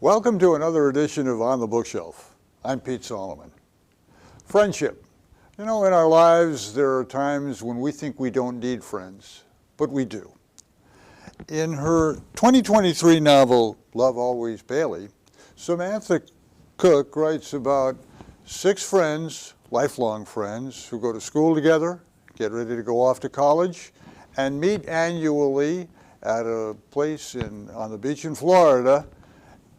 Welcome to another edition of On the Bookshelf. I'm Pete Solomon. Friendship. You know, in our lives, there are times when we think we don't need friends, but we do. In her 2023 novel, Love Always Bailey, Samantha Cooke writes about 6 friends, lifelong friends, who go to school together, get ready to go off to college, and meet annually at a place on the beach in Florida.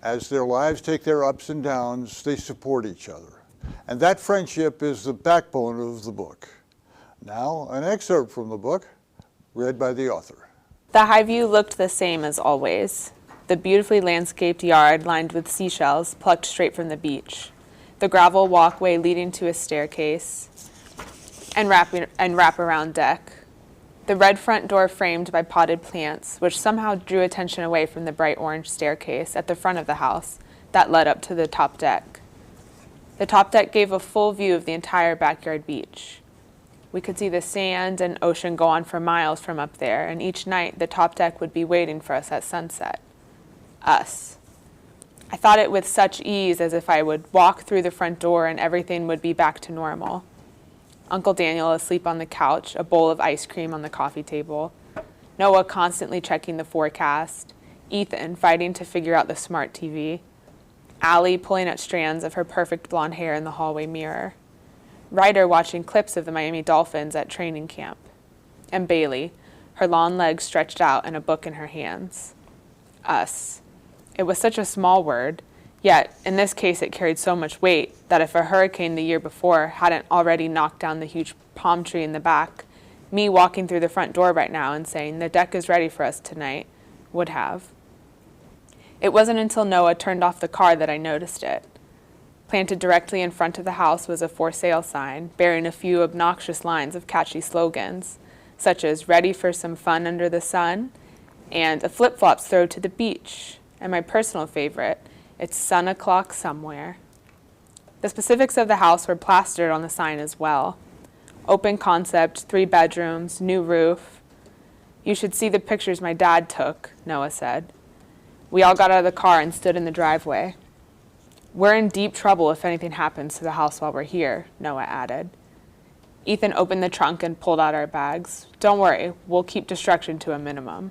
As their lives take their ups and downs, they support each other. And that friendship is the backbone of the book. Now, an excerpt from the book, read by the author. The high view looked the same as always. The beautifully landscaped yard lined with seashells plucked straight from the beach. The gravel walkway leading to a staircase and wrap-around deck. The red front door framed by potted plants, which somehow drew attention away from the bright orange staircase at the front of the house that led up to the top deck. The top deck gave a full view of the entire backyard beach. We could see the sand and ocean go on for miles from up there, and each night the top deck would be waiting for us at sunset. Us. I thought it with such ease, as if I would walk through the front door and everything would be back to normal. Uncle Daniel asleep on the couch, a bowl of ice cream on the coffee table. Noah constantly checking the forecast. Ethan fighting to figure out the smart TV. Allie pulling at strands of her perfect blonde hair in the hallway mirror. Ryder watching clips of the Miami Dolphins at training camp. And Bailey, her long legs stretched out and a book in her hands. Us. It was such a small word. Yet, in this case, it carried so much weight that if a hurricane the year before hadn't already knocked down the huge palm tree in the back, me walking through the front door right now and saying, "The deck is ready for us tonight," would have. It wasn't until Noah turned off the car that I noticed it. Planted directly in front of the house was a for sale sign bearing a few obnoxious lines of catchy slogans, such as "Ready for some fun under the sun," and "A flip-flops throw to the beach," and my personal favorite, "It's sun o'clock somewhere." The specifics of the house were plastered on the sign as well. Open concept, 3 bedrooms, new roof. "You should see the pictures my dad took," Noah said. We all got out of the car and stood in the driveway. "We're in deep trouble if anything happens to the house while we're here," Noah added. Ethan opened the trunk and pulled out our bags. "Don't worry, we'll keep destruction to a minimum."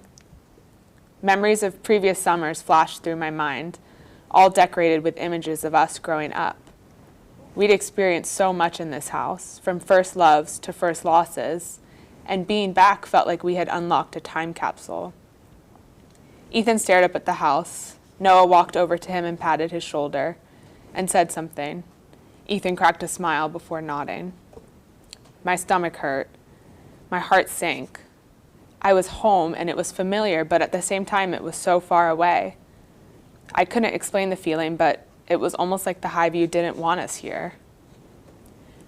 Memories of previous summers flashed through my mind, all decorated with images of us growing up. We'd experienced so much in this house, from first loves to first losses, and being back felt like we had unlocked a time capsule. Ethan stared up at the house. Noah walked over to him and patted his shoulder and said something. Ethan cracked a smile before nodding. My stomach hurt. My heart sank. I was home and it was familiar, but at the same time it was so far away. I couldn't explain the feeling, but it was almost like the high view didn't want us here.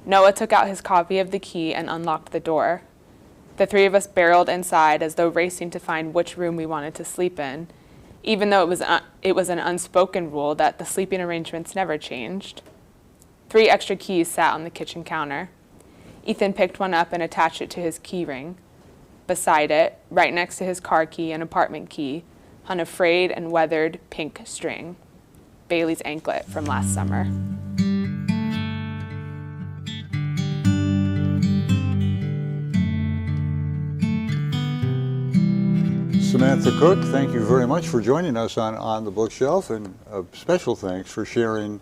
Noah took out his copy of the key and unlocked the door. The 3 of us barreled inside as though racing to find which room we wanted to sleep in, even though it was an unspoken rule that the sleeping arrangements never changed. 3 extra keys sat on the kitchen counter. Ethan picked one up and attached it to his key ring. Beside it, right next to his car key and apartment key, hung a frayed and weathered pink string, Bailey's anklet from last summer. Samantha Cooke, thank you very much for joining us on the Bookshelf, and a special thanks for sharing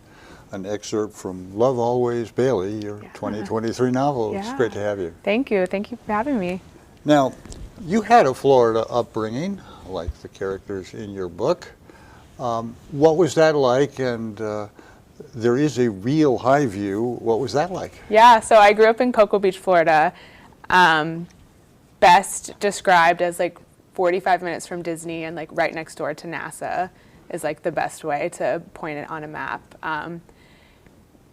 an excerpt from Love Always Bailey, your 2023 novel. It's great to have you. Thank you. Thank you for having me. Now, you had a Florida upbringing, like the characters in your book. What was that like? And there is a real high view. What was that like? Yeah, so I grew up in Cocoa Beach, Florida. Best described as like 45 minutes from Disney and like right next door to NASA is like the best way to point it on a map.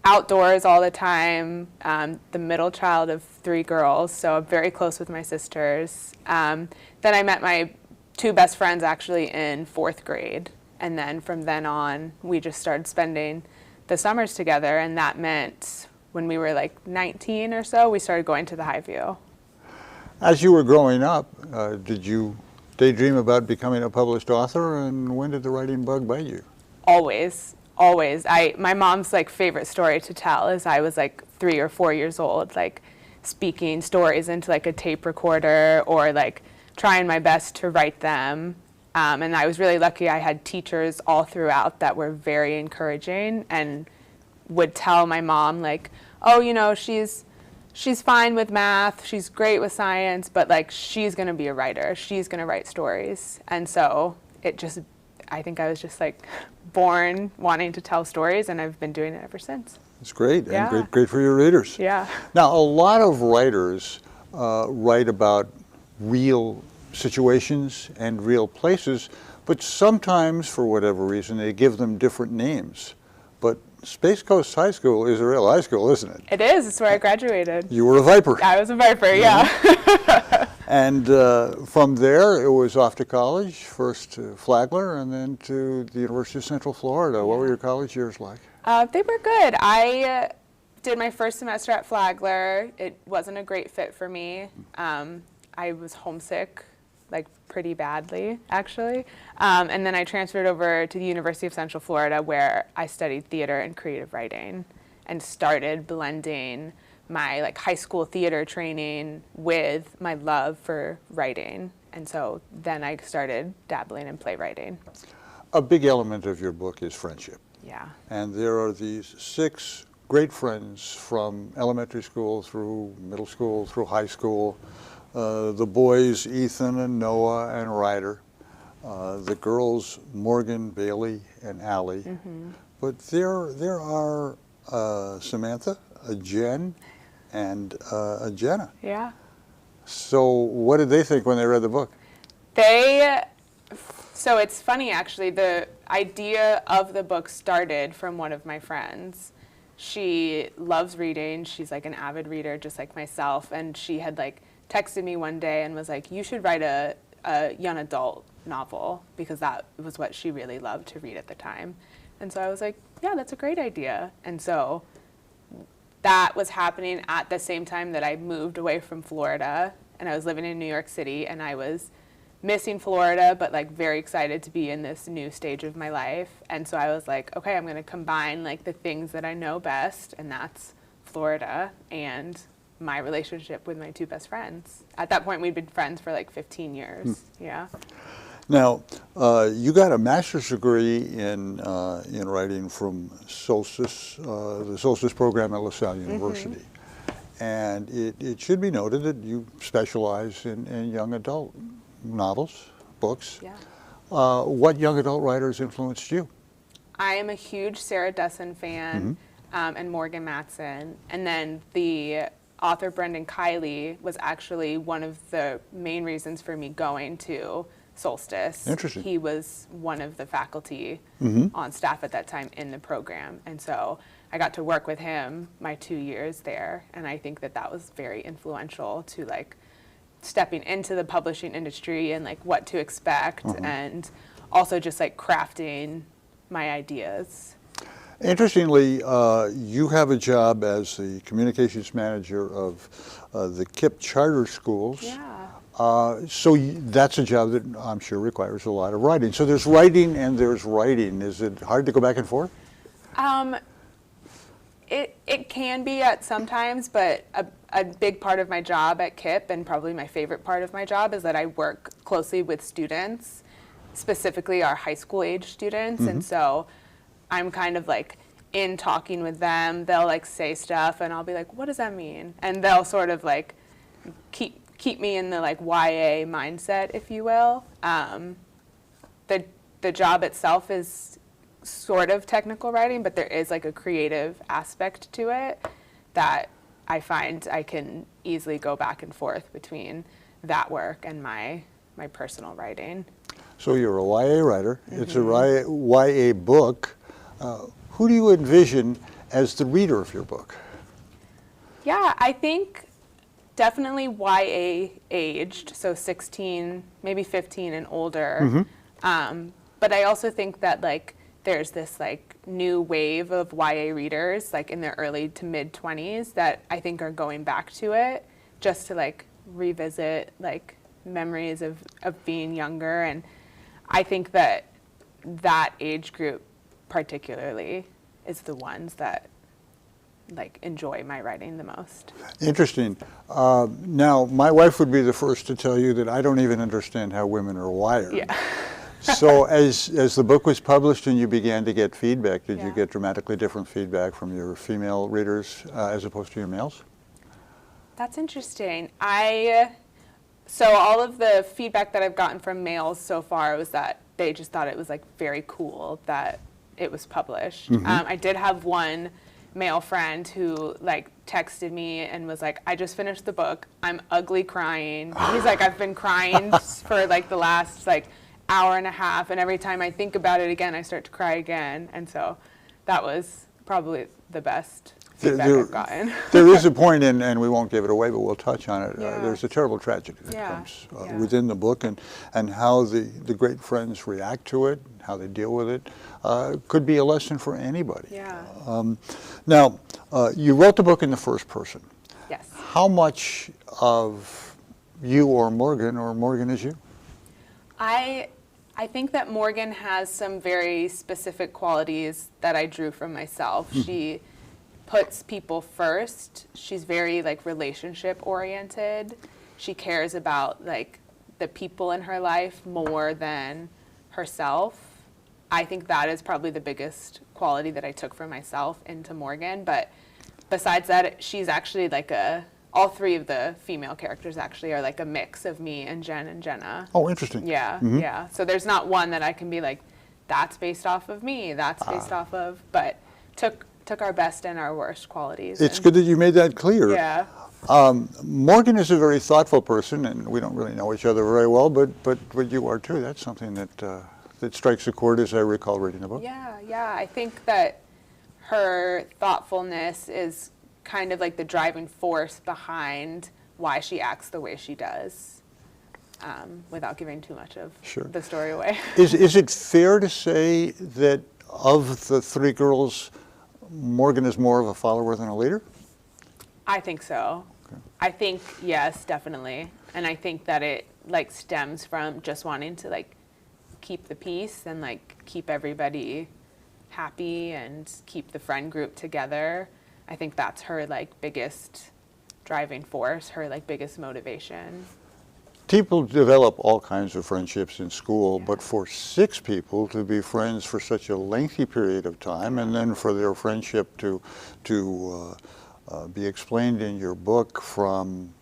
Outdoors all the time, the middle child of 3 girls, so I'm very close with my sisters. Then I met my 2 best friends actually in 4th grade, and then from then on we just started spending the summers together, and that meant when we were like 19 or so, we started going to the High View. As you were growing up, did you daydream about becoming a published author, and when did the writing bug bite you? Always. My mom's like favorite story to tell is I was like 3 or 4 years old, like speaking stories into like a tape recorder or like trying my best to write them. And I was really lucky I had teachers all throughout that were very encouraging and would tell my mom like, oh, you know, she's fine with math, she's great with science, but like she's going to be a writer, she's going to write stories. And so I think I was just like born wanting to tell stories, and I've been doing it ever since. It's great, Yeah. and great for your readers. Yeah. Now, a lot of writers write about real situations and real places, but sometimes, for whatever reason, they give them different names. But Space Coast High School is a real high school, isn't it? It is. It's where I graduated. You were a Viper. I was a Viper, yeah. And from there, it was off to college, first to Flagler and then to the University of Central Florida. What were your college years like? They were good. I did my first semester at Flagler. It wasn't a great fit for me. I was homesick, like pretty badly, actually. And then I transferred over to the University of Central Florida, where I studied theater and creative writing and started blending my like high school theater training with my love for writing. And so then I started dabbling in playwriting. A big element of your book is friendship. Yeah. And there are these 6 great friends from elementary school through middle school, through high school. The boys, Ethan and Noah and Ryder. The girls, Morgan, Bailey, and Allie. Mm-hmm. But there are Samantha, a Jen, and a Jenna. Yeah. So what did they think when they read the book? So it's funny, actually. The idea of the book started from one of my friends. She loves reading. She's like an avid reader, just like myself. And she had like texted me one day and was like, you should write a young adult novel, because that was what she really loved to read at the time. And so I was like, yeah, that's a great idea. And so that was happening at the same time that I moved away from Florida, and I was living in New York City, and I was missing Florida, but like very excited to be in this new stage of my life. And so I was like, okay, I'm going to combine like the things that I know best, and that's Florida and my relationship with my 2 best friends. At that point, we'd been friends for like 15 years. Yeah. Now, you got a master's degree in writing from Solstice, the Solstice program at LaSalle University. And it should be noted that you specialize in young adult novels, books. Yeah. What young adult writers influenced you? I am a huge Sarah Dessen fan, and Morgan Matson. And then the author Brendan Kiley was actually one of the main reasons for me going to Solstice. Interesting. He was one of the faculty on staff at that time in the program. And so I got to work with him my 2 years there. And I think that that was very influential to like stepping into the publishing industry and like what to expect, and also just like crafting my ideas. Interestingly, you have a job as the communications manager of the KIPP charter schools. Yeah. So that's a job that I'm sure requires a lot of writing. So there's writing and there's writing. Is it hard to go back and forth? It can be at sometimes, but a big part of my job at KIPP, and probably my favorite part of my job, is that I work closely with students, specifically our high school age students. And so I'm kind of like in talking with them. They'll like say stuff and I'll be like, what does that mean? And they'll sort of like keep me in the like YA mindset, if you will. The job itself is sort of technical writing, but there is like a creative aspect to it that I find I can easily go back and forth between that work and my personal writing. So you're a YA writer. It's a YA book. Who do you envision as the reader of your book? Yeah, I think definitely YA aged, so 16, maybe 15 and older. But I also think that like there's this like new wave of YA readers like in their early to mid 20s that I think are going back to it just to like revisit like memories of being younger. And I think that age group particularly is the ones that like enjoy my writing the most. Interesting. Now, my wife would be the first to tell you that I don't even understand how women are wired. Yeah. So as the book was published and you began to get feedback, did you Yeah. get dramatically different feedback from your female readers as opposed to your males? That's interesting. So all of the feedback that I've gotten from males so far was that they just thought it was like very cool that it was published. I did have one male friend who like texted me and was like, I just finished the book. I'm ugly crying. He's like, I've been crying for like the last like hour and a half, and every time I think about it again, I start to cry again. And so that was probably the best feedback I've gotten. There is a point, and we won't give it away, but we'll touch on it. Yeah. There's a terrible tragedy that Yeah. comes Yeah. within the book, and how the great friends react to it, how they deal with it, could be a lesson for anybody. Yeah. Now, you wrote the book in the first person. Yes. How much of you or Morgan is you? I think that Morgan has some very specific qualities that I drew from myself. She puts people first. She's very like relationship oriented. She cares about like the people in her life more than herself. I think that is probably the biggest quality that I took from myself into Morgan. But besides that, she's actually like all three of the female characters actually are like a mix of me and Jen and Jenna. Oh, interesting. Yeah, yeah. So there's not one that I can be like, that's based off of me, that's based off of, but took our best and our worst qualities. It's good that you made that clear. Yeah. Morgan is a very thoughtful person, and we don't really know each other very well, but you are too. That's something that strikes a chord, as I recall reading the book. Yeah, yeah. I think that her thoughtfulness is kind of like the driving force behind why she acts the way she does, without giving too much of the story away. Is it fair to say that of the three girls, Morgan is more of a follower than a leader? I think so. Okay. I think, yes, definitely. And I think that it like stems from just wanting to like keep the peace and like keep everybody happy and keep the friend group together. I think that's her like biggest driving force, her like biggest motivation. People develop all kinds of friendships in school, but for six people to be friends for such a lengthy period of time, and then for their friendship to be explained in your book from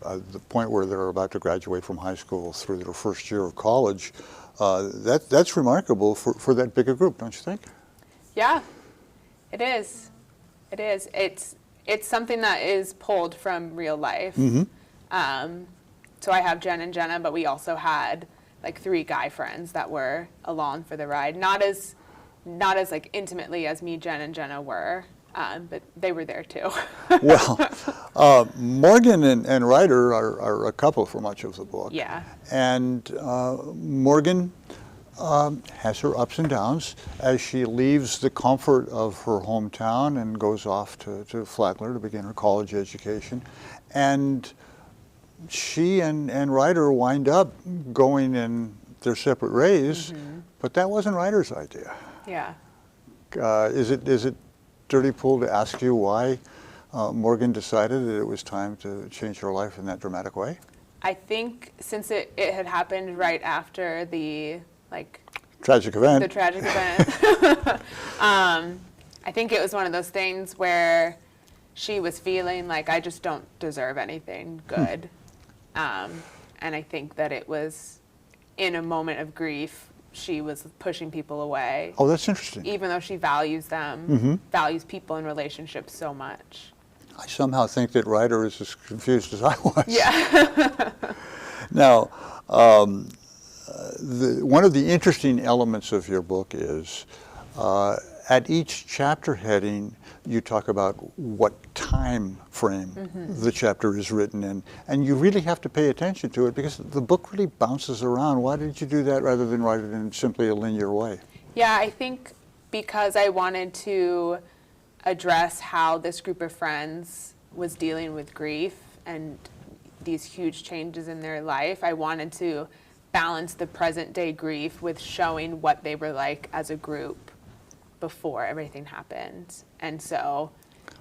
the point where they're about to graduate from high school through their first year of college, that's remarkable for that big a group, don't you think? Yeah, it is. It is. It's something that is pulled from real life. So I have Jen and Jenna, but we also had like three guy friends that were along for the ride. Not as like intimately as me, Jen and Jenna were, but they were there too. Well, Morgan and Ryder are a couple for much of the book. Yeah. And Morgan has her ups and downs as she leaves the comfort of her hometown and goes off to Flagler to begin her college education. And she and Ryder wind up going in their separate ways, but that wasn't Ryder's idea. Yeah. Is it dirty pool to ask you why Morgan decided that it was time to change her life in that dramatic way? I think since it had happened right after the tragic event. The tragic event. I think it was one of those things where she was feeling like, I just don't deserve anything good. And I think that it was in a moment of grief, she was pushing people away. Oh, that's interesting. Even though she values them, values people and relationships so much. I somehow think that Ryder is as confused as I was. Yeah. Now, one of the interesting elements of your book is at each chapter heading, you talk about what time frame the chapter is written in, and you really have to pay attention to it because the book really bounces around. Why did you do that rather than write it in simply a linear way? Yeah, I think because I wanted to address how this group of friends was dealing with grief and these huge changes in their life. I wanted to balance the present day grief with showing what they were like as a group before everything happened. And so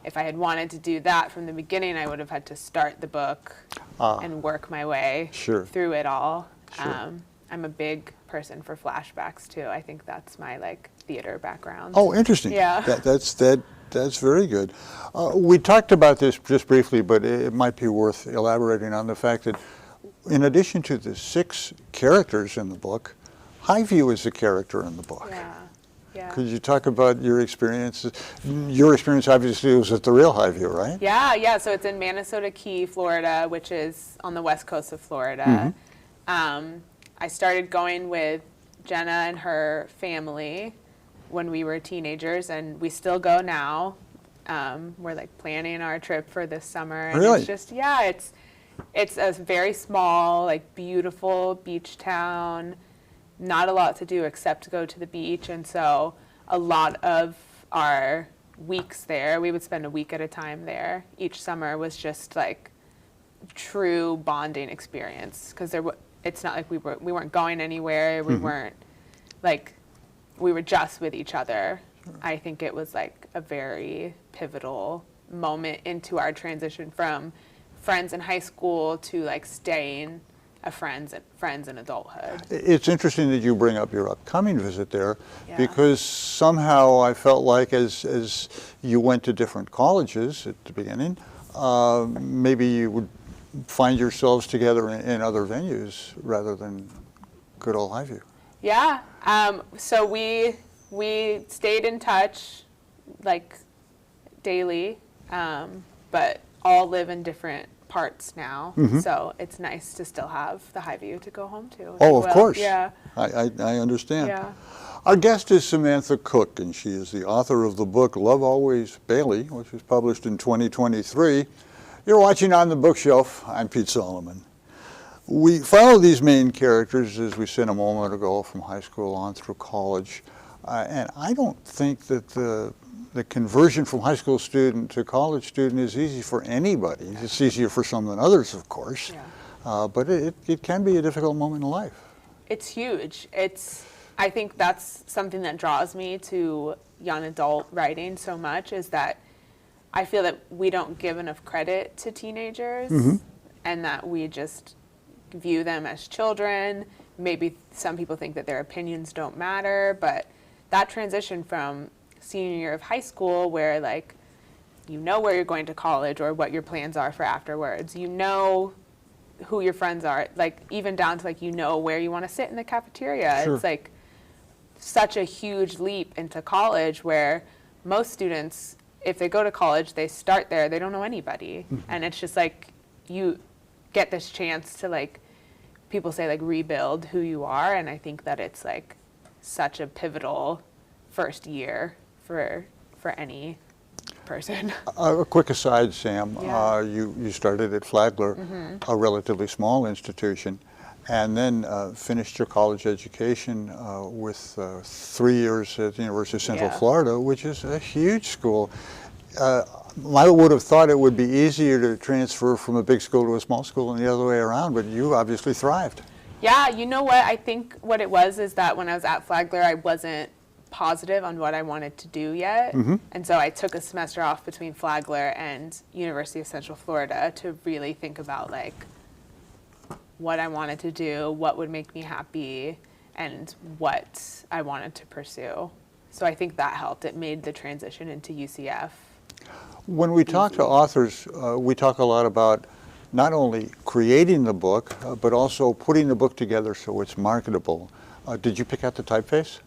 if I had wanted to do that from the beginning, I would have had to start the book and work my way through it all. Sure. I'm a big person for flashbacks too. I think that's my like theater background. Oh, interesting. Yeah. That's very good. We talked about this just briefly, but it might be worth elaborating on the fact that in addition to the 6 characters in the book, Highview is a character in the book. Yeah. Yeah. Could you talk about your experience? Your experience obviously was at the real Highview, right? Yeah. So it's in Manasota Key, Florida, which is on the west coast of Florida. I started going with Jenna and her family when we were teenagers, and we still go now. We're like planning our trip for this summer. And Really? It's just, it's a very small, like beautiful beach town. Not a lot to do except go to the beach. And so a lot of our weeks there, we would spend a week at a time there. Each summer was just like true bonding experience, because it's not like we weren't going anywhere. We weren't like, we were just with each other. I think it was like a very pivotal moment into our transition from friends in high school to like staying friends in adulthood. It's interesting that you bring up your upcoming visit there, Yeah. because somehow I felt like as you went to different colleges at the beginning, maybe you would find yourselves together in other venues rather than good old Highview. Yeah. So we stayed in touch like daily, but all live in different parts now. So it's nice to still have the Highview to go home to. Oh, of course. Yeah. I understand. Yeah. Our guest is Samantha Cooke, and she is the author of the book Love Always Bailey, which was published in 2023. You're watching On the Bookshelf. I'm Pete Solomon. We follow these main characters, as we said a moment ago, from high school on through college. And I don't think that the conversion from high school student to college student is easy for anybody. It's easier for some than others, of course. Yeah. But it can be a difficult moment in life. It's huge. I think that's something that draws me to young adult writing so much, is that I feel that we don't give enough credit to teenagers, and that we just view them as children. Maybe some people think that their opinions don't matter, but that transition from senior year of high school, where like you know where you're going to college or what your plans are for afterwards, you know who your friends are, like even down to like you know where you want to sit in the cafeteria. Sure. It's like such a huge leap into college, where most students, if they go to college, they start there, they don't know anybody. And it's just like you get this chance to, like, people say, like, rebuild who you are. And I think that it's like such a pivotal first year for any person. A quick aside, Sam. Yeah. You started at Flagler, a relatively small institution, and then finished your college education with 3 years at the University of Central Florida, which is a huge school. I would have thought it would be easier to transfer from a big school to a small school and the other way around, but you obviously thrived. Yeah, you know what? I think what it was is that when I was at Flagler, I wasn't positive on what I wanted to do yet. And so I took a semester off between Flagler and University of Central Florida to really think about, like, what I wanted to do, what would make me happy, and what I wanted to pursue. So I think that helped. It made the transition into UCF. When we talk to authors, we talk a lot about not only creating the book, but also putting the book together so it's marketable. Did you pick out the typeface?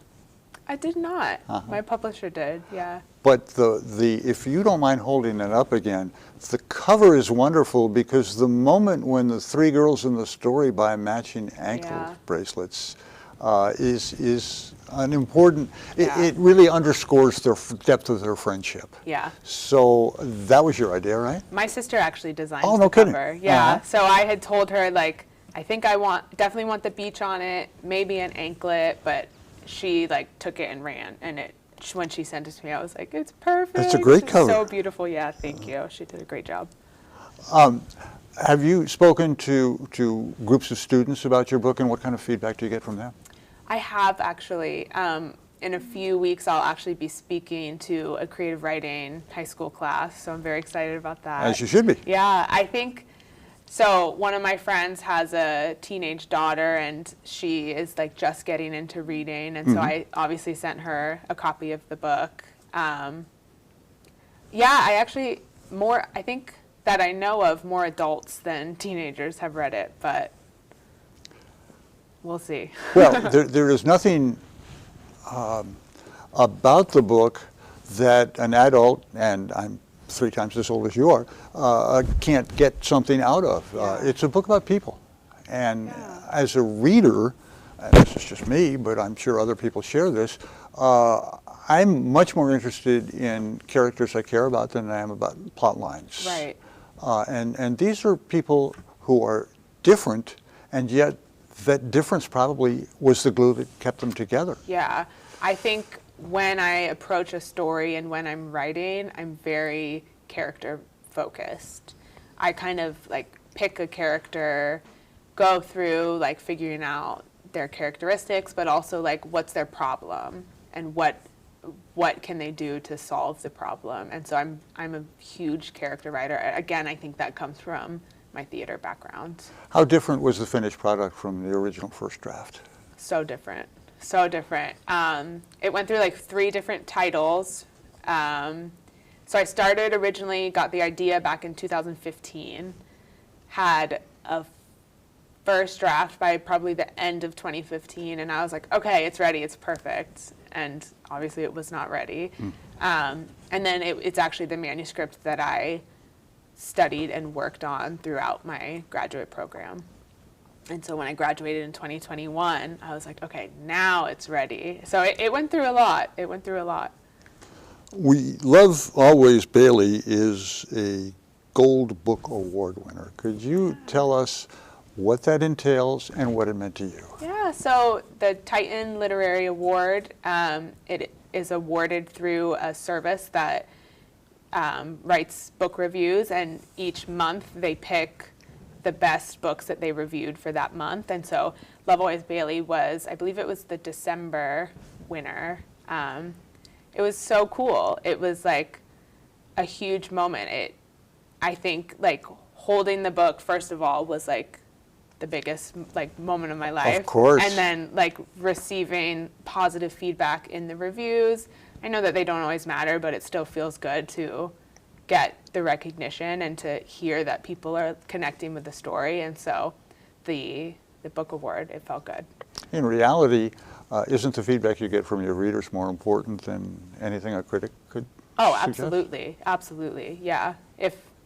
I did not. My publisher did, yeah. But if you don't mind holding it up again, the cover is wonderful because the moment when the three girls in the story buy matching ankle bracelets is an important, it really underscores the depth of their friendship. Yeah. So that was your idea, right? My sister actually designed Oh, the no kidding. cover. Yeah. So I had told her, like, I think I definitely want the beach on it, maybe an anklet, but she like took it and ran, and when she sent it to me, I was like, it's perfect. It's a great cover. So beautiful. Yeah, thank you. She did a great job. Have you spoken to groups of students about your book, and what kind of feedback do you get from them? I have actually. in a few weeks, I'll actually be speaking to a creative writing high school class, so I'm very excited about that. As you should be. Yeah, I think, so one of my friends has a teenage daughter, and she is like just getting into reading, and so I obviously sent her a copy of the book. Yeah, I actually, I think that I know of more adults than teenagers have read it, but we'll see. Well, there is nothing about the book that an adult, and I'm 3 times as old as you are, can't get something out of. It's a book about people. And as a reader, and this is just me, but I'm sure other people share this, I'm much more interested in characters I care about than I am about plot lines. Right. And these are people who are different, and yet that difference probably was the glue that kept them together. Yeah, I think when I approach a story and when I'm writing, I'm very character focused. I kind of like pick a character, go through like figuring out their characteristics, but also like what's their problem and what can they do to solve the problem. And so I'm a huge character writer. Again, I think that comes from my theater background. How different was the finished product from the original first draft? So different. So different. It went through like 3 different titles. So I started originally, got the idea back in 2015, had a first draft by probably the end of 2015, and I was like, okay, it's ready, it's perfect. And obviously it was not ready. And then it's actually the manuscript that I studied and worked on throughout my graduate program. And so when I graduated in 2021, I was like, okay, now it's ready. So it went through a lot. It went through a lot. We Love Always Bailey is a Gold Book Award winner. Could you tell us what that entails and what it meant to you? Yeah, so the Titan Literary Award, it is awarded through a service that writes book reviews, and each month they pick the best books that they reviewed for that month. And so Love Always Bailey was, I believe it was the December winner. It was so cool. It was like a huge moment. I think like holding the book, first of all, was like the biggest like moment of my life. Of course. And then like receiving positive feedback in the reviews. I know that they don't always matter, but it still feels good to get the recognition and to hear that people are connecting with the story. And so the book award, it felt good. In reality, isn't the feedback you get from your readers more important than anything a critic could suggest? Absolutely. Absolutely. Yeah.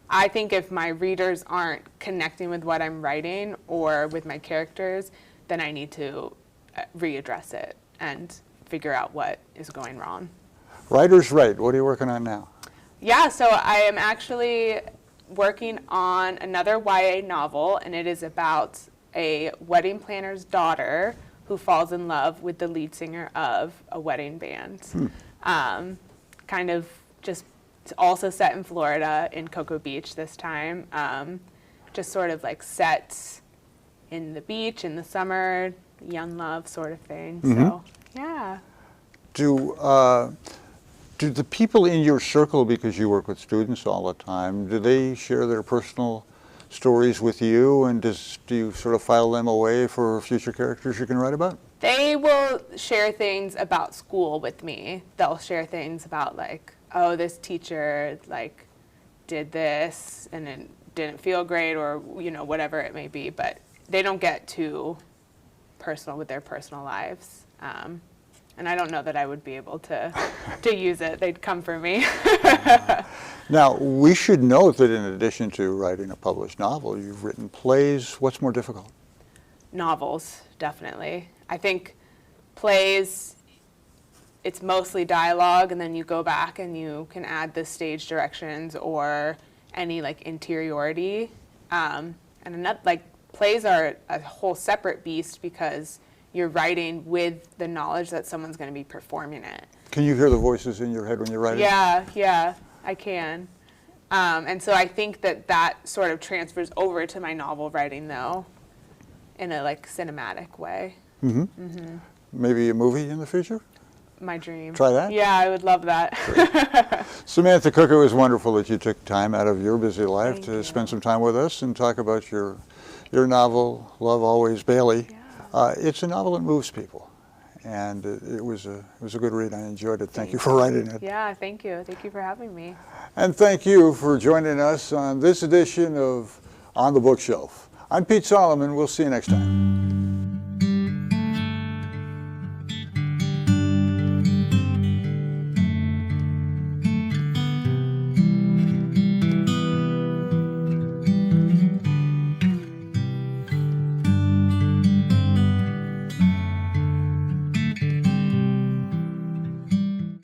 I think if my readers aren't connecting with what I'm writing or with my characters, then I need to readdress it and figure out what is going wrong. Writers Write, what are you working on now? Yeah, so I am actually working on another YA novel, and it is about a wedding planner's daughter who falls in love with the lead singer of a wedding band. Kind of just also set in Florida, in Cocoa Beach this time. Just sort of like set in the beach in the summer, young love sort of thing. So, yeah. Do the people in your circle, because you work with students all the time, do they share their personal stories with you, and do you sort of file them away for future characters you can write about? They will share things about school with me. They'll share things about like, oh, this teacher like did this and it didn't feel great, or whatever it may be, but they don't get too personal with their personal lives. And I don't know that I would be able to use it. They'd come for me. Now, we should note that in addition to writing a published novel, you've written plays. What's more difficult? Novels, definitely. I think plays, it's mostly dialogue, and then you go back and you can add the stage directions or any like interiority. And another, like plays are a whole separate beast because you're writing with the knowledge that someone's going to be performing it. Can you hear the voices in your head when you're writing? Yeah, I can. And so I think that sort of transfers over to my novel writing, though, in a like cinematic way. Maybe a movie in the future? my dream. Try that? Yeah, I would love that. Samantha Cooke, it was wonderful that you took time out of your busy life Thank to you. spend some time with us and talk about your novel, Love Always Bailey. Yeah. It's a novel that moves people, and it was a good read. I enjoyed it. Thank you for writing it. Yeah, thank you. Thank you for having me. And thank you for joining us on this edition of On the Bookshelf. I'm Pete Solomon. We'll see you next time.